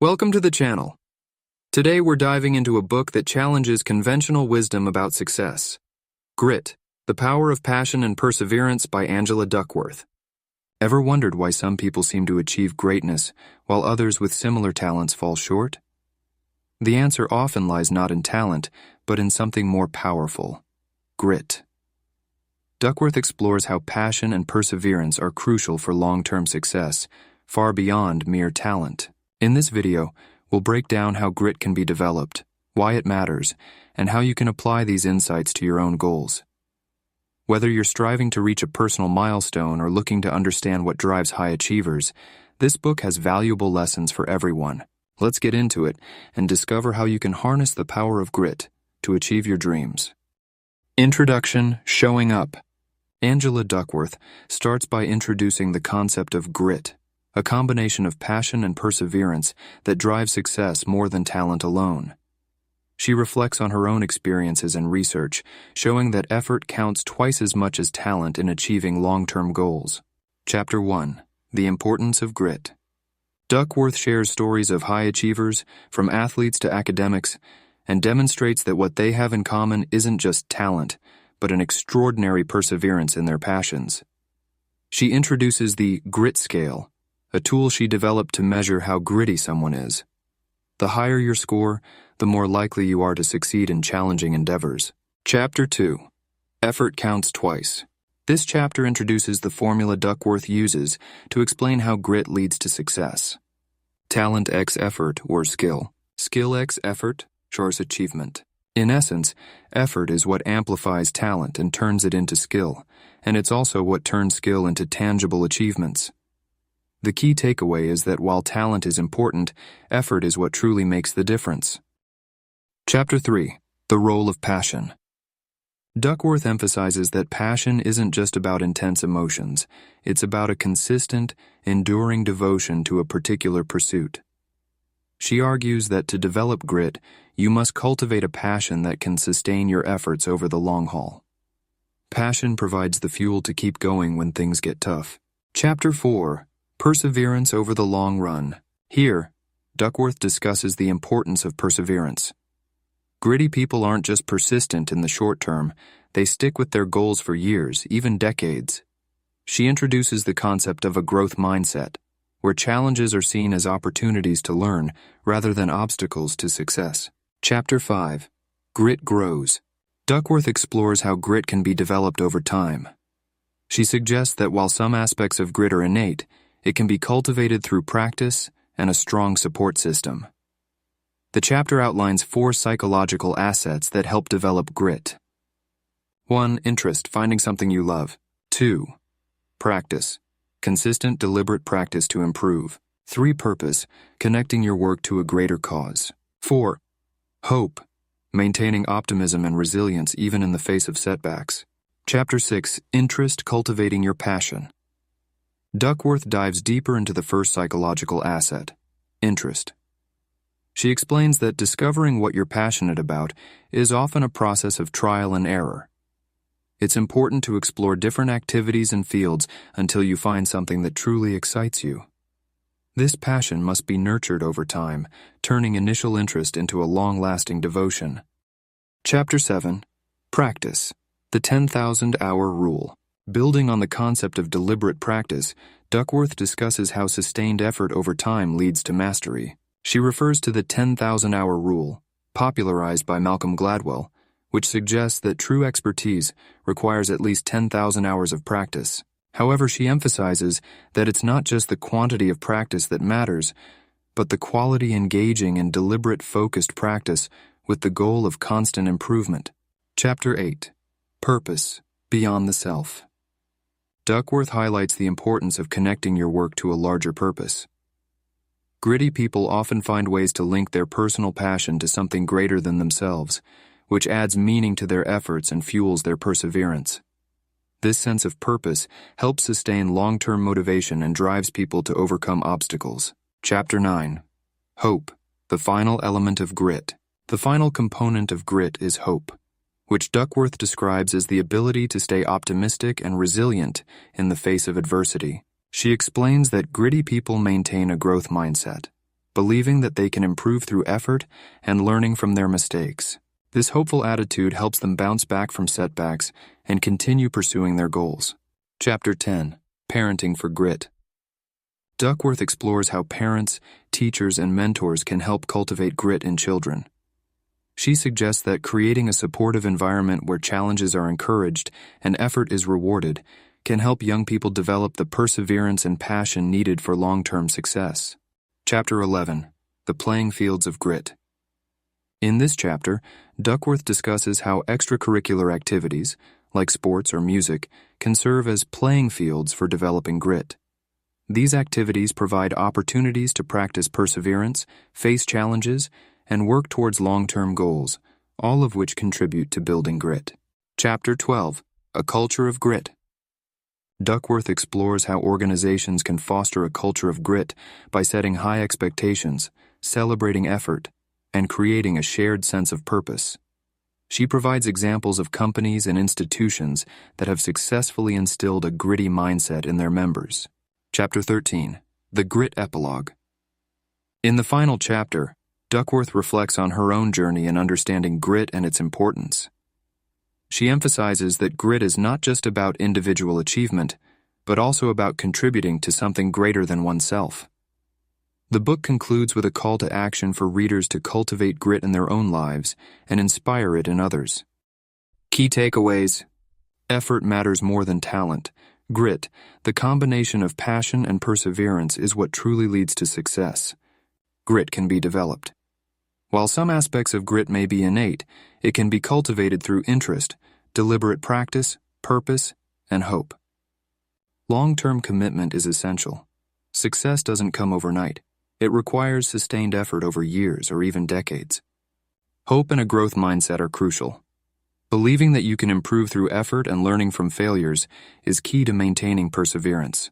Welcome to the channel. Today we're diving into a book that challenges conventional wisdom about success. Grit, The Power of Passion and Perseverance by Angela Duckworth. Ever wondered why some people seem to achieve greatness while others with similar talents fall short? The answer often lies not in talent, but in something more powerful: grit. Duckworth explores how passion and perseverance are crucial for long-term success, far beyond mere talent. In this video, we'll break down how grit can be developed, why it matters, and how you can apply these insights to your own goals. Whether you're striving to reach a personal milestone or looking to understand what drives high achievers, this book has valuable lessons for everyone. Let's get into it and discover how you can harness the power of grit to achieve your dreams. Introduction: Showing Up. Angela Duckworth starts by introducing the concept of grit, a combination of passion and perseverance that drives success more than talent alone. She reflects on her own experiences and research, showing that effort counts twice as much as talent in achieving long-term goals. Chapter 1: The Importance of Grit. Duckworth shares stories of high achievers, from athletes to academics, and demonstrates that what they have in common isn't just talent, but an extraordinary perseverance in their passions. She introduces the grit scale, a tool she developed to measure how gritty someone is. The higher your score, the more likely you are to succeed in challenging endeavors. Chapter 2: Effort Counts Twice. This chapter introduces the formula Duckworth uses to explain how grit leads to success. Talent x effort, or skill. Skill x effort, shows achievement. In essence, effort is what amplifies talent and turns it into skill, and it's also what turns skill into tangible achievements. The key takeaway is that while talent is important, effort is what truly makes the difference. Chapter 3: The Role of Passion. Duckworth emphasizes that passion isn't just about intense emotions, it's about a consistent, enduring devotion to a particular pursuit. She argues that to develop grit, you must cultivate a passion that can sustain your efforts over the long haul. Passion provides the fuel to keep going when things get tough. Chapter 4: Perseverance over the long run. Here, Duckworth discusses the importance of perseverance. Gritty people aren't just persistent in the short term, they stick with their goals for years, even decades. She introduces the concept of a growth mindset, where challenges are seen as opportunities to learn rather than obstacles to success. Chapter 5: Grit Grows. Duckworth explores how grit can be developed over time. She suggests that while some aspects of grit are innate, it can be cultivated through practice and a strong support system. The chapter outlines 4 psychological assets that help develop grit. 1. Interest, finding something you love. 2. Practice, consistent, deliberate practice to improve. 3. Purpose, connecting your work to a greater cause. 4. Hope, maintaining optimism and resilience even in the face of setbacks. Chapter 6: Interest, cultivating your passion. Duckworth dives deeper into the first psychological asset: interest. She explains that discovering what you're passionate about is often a process of trial and error. It's important to explore different activities and fields until you find something that truly excites you. This passion must be nurtured over time, turning initial interest into a long-lasting devotion. Chapter 7: Practice, the 10,000-hour rule. Building on the concept of deliberate practice, Duckworth discusses how sustained effort over time leads to mastery. She refers to the 10,000-hour rule, popularized by Malcolm Gladwell, which suggests that true expertise requires at least 10,000 hours of practice. However, she emphasizes that it's not just the quantity of practice that matters, but the quality, engaging and deliberate focused practice with the goal of constant improvement. Chapter 8: Purpose, beyond the self. Duckworth highlights the importance of connecting your work to a larger purpose. Gritty people often find ways to link their personal passion to something greater than themselves, which adds meaning to their efforts and fuels their perseverance. This sense of purpose helps sustain long-term motivation and drives people to overcome obstacles. Chapter 9: Hope, the final element of grit. The final component of grit is hope, which Duckworth describes as the ability to stay optimistic and resilient in the face of adversity. She explains that gritty people maintain a growth mindset, believing that they can improve through effort and learning from their mistakes. This hopeful attitude helps them bounce back from setbacks and continue pursuing their goals. Chapter 10. Parenting for Grit. Duckworth explores how parents, teachers, and mentors can help cultivate grit in children. She suggests that creating a supportive environment where challenges are encouraged and effort is rewarded can help young people develop the perseverance and passion needed for long-term success. Chapter 11. The Playing Fields of Grit. In this chapter, Duckworth discusses how extracurricular activities, like sports or music, can serve as playing fields for developing grit. These activities provide opportunities to practice perseverance, face challenges, and work towards long-term goals, all of which contribute to building grit. Chapter 12. A Culture of Grit. Duckworth explores how organizations can foster a culture of grit by setting high expectations, celebrating effort, and creating a shared sense of purpose. She provides examples of companies and institutions that have successfully instilled a gritty mindset in their members. Chapter 13. The Grit Epilogue. In the final chapter, Duckworth reflects on her own journey in understanding grit and its importance. She emphasizes that grit is not just about individual achievement, but also about contributing to something greater than oneself. The book concludes with a call to action for readers to cultivate grit in their own lives and inspire it in others. Key takeaways. Effort matters more than talent. Grit, the combination of passion and perseverance, is what truly leads to success. Grit can be developed. While some aspects of grit may be innate, it can be cultivated through interest, deliberate practice, purpose, and hope. Long-term commitment is essential. Success doesn't come overnight. It requires sustained effort over years or even decades. Hope and a growth mindset are crucial. Believing that you can improve through effort and learning from failures is key to maintaining perseverance.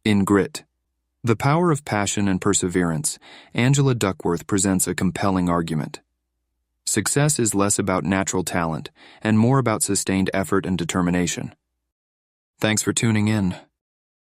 In Grit, The Power of Passion and Perseverance, Angela Duckworth presents a compelling argument. Success is less about natural talent and more about sustained effort and determination. Thanks for tuning in.